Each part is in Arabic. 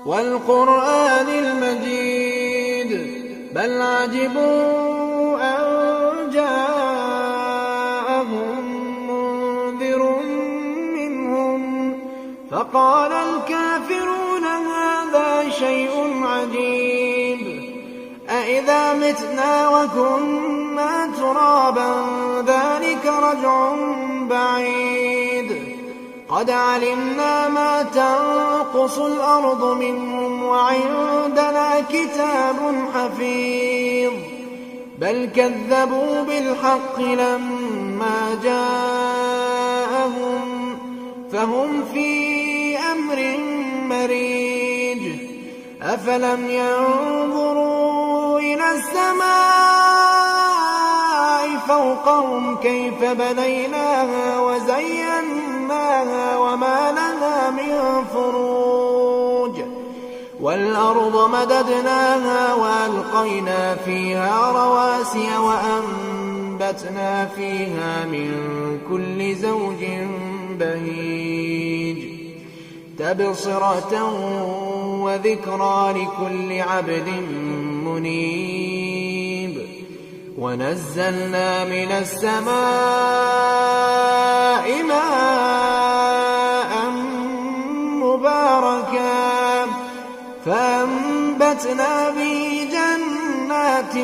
والقرآن المجيد بل عجبوا أن جاءهم منذر منهم فقال الكافرون هذا شيء عجيب أإذا متنا وكنا ترابا ذلك رجع بعيد قد علمنا ما تنقص الأرض منهم وعندنا كتاب حفيظ بل كذبوا بالحق لما جاءهم فهم في أمر مريج أفلم ينظروا إلى السماء فوقهم كيف بنيناها وزيناها وما لها من فروج والأرض مددناها وألقينا فيها رواسي وأنبتنا فيها من كل زوج بهيج تبصرة وذكرى لكل عبد منيب ونزلنا من السماء ماء مباركا فأنبتنا به جنات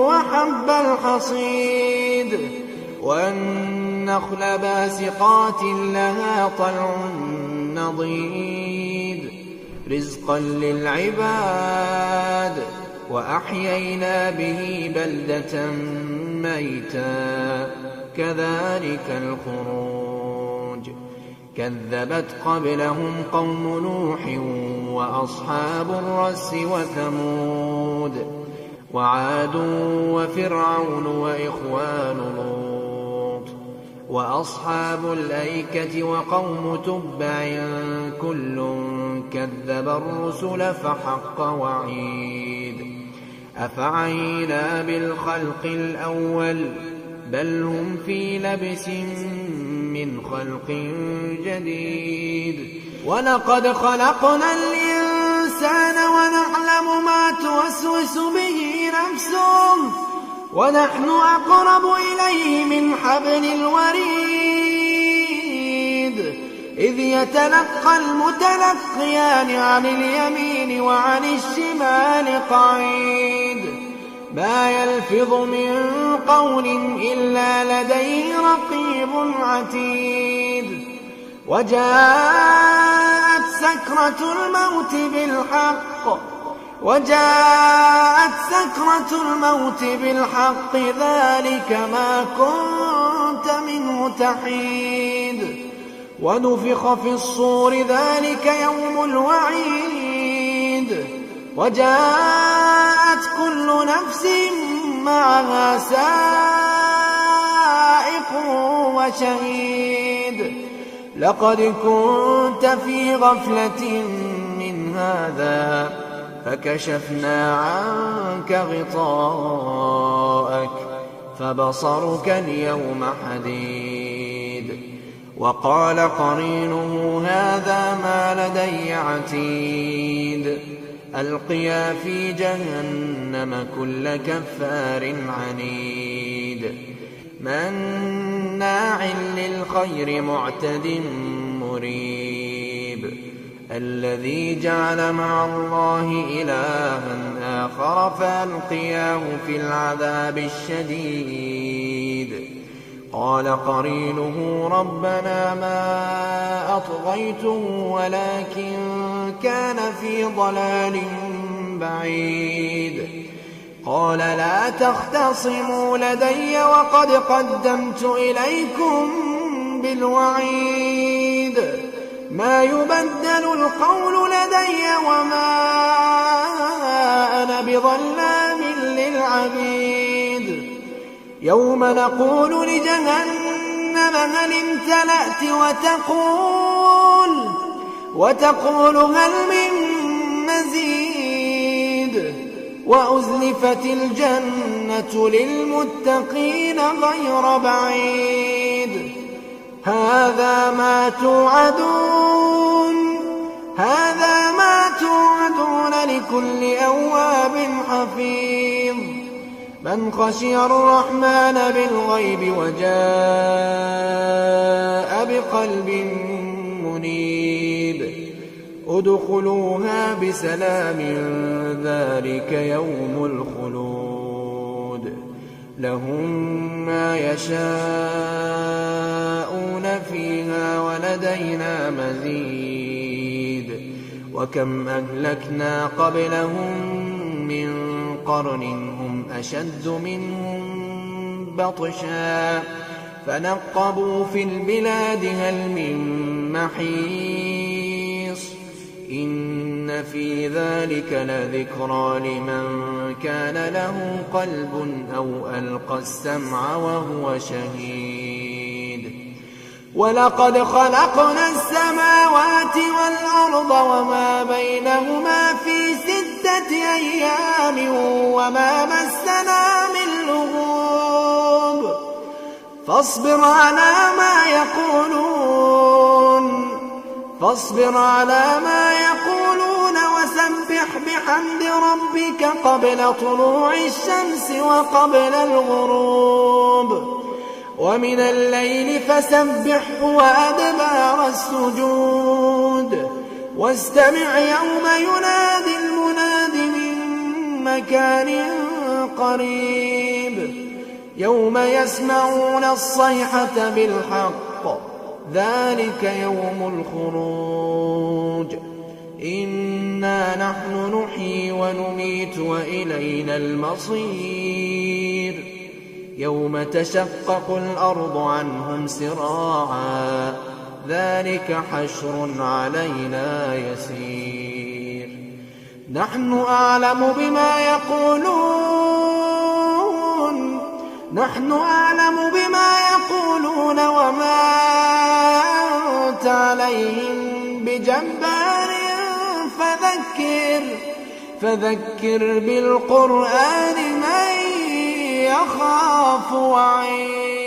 وحب الحصيد والنخل باسقات لها طلع نضيد رزقا للعباد وأحيينا به بلدة ميتا كذلك الخروج كذبت قبلهم قوم نوح وأصحاب الرس وثمود وعاد وفرعون وإخوان لوط وأصحاب الأيكة وقوم تبع كل كذب الرسل فحق وعيد أفعينا بالخلق الأول بل هم في لبس من خلق جديد ولقد خلقنا الإنسان ونعلم ما توسوس به نفسه ونحن أقرب إليه من حبل الوريد إذ يتلقى المتلقيان عن اليمين وعن الشمال قعيد ما يلفظ من قول إلا لديه رقيب عتيد وجاءت سكرة الموت بالحق ذلك ما كنت منه تحيد ونفخ في الصور ذلك يوم الوعيد وجاءت كل نفس معها سائق وشهيد لقد كنت في غفلة من هذا فكشفنا عنك غطاءك فبصرك اليوم حديد وقال قرينه هذا ما لدي عتيد ألقيا في جهنم كل كفار عنيد مناع للخير معتد مريب الذي جعل مع الله إلها آخر فألقياه في العذاب الشديد قال قرينه ربنا ما أطغيته ولكن كان في ضلال بعيد قال لا تختصموا لدي وقد قدمت إليكم بالوعيد ما يبدل القول لدي وما أنا بظلام للعبيد يوم نقول لجهنم هل امتلأت وتقول هل من مزيد وأزلفت الجنة للمتقين غير بعيد هذا ما توعدون لكل أواب حفيظ من خشي الرحمن بالغيب وجاء بقلب منيب ادخلوها بسلام ذلك يوم الخلود لهم ما يشاءون فيها ولدينا مزيد وكم أهلكنا قبلهم من قرن هم أشد منهم بطشا فنقبوا في البلاد هل من محيص إن في ذلك لذكرى لمن كان له قلب أو ألقى السمع وهو شهيد ولقد خلقنا السماوات والأرض وما بينهما في 6 أيام وما مسنا من لغوب فاصبر على ما يقولون وسبح بحمد ربك قبل طلوع الشمس وقبل الغروب ومن الليل فسبحه وأدبار السجود واستمع يوم ينادي المناد من مكان قريب يوم يسمعون الصيحة بالحق ذلك يوم الخروج إنا نحن نحيي ونميت وإلينا المصير يوم تشقق الأرض عنهم سراعا ذلك حشر علينا يسير نحن أعلم بما يقولون وما أنت عليهم بجبار فذكر بالقرآن من يخاف وعيد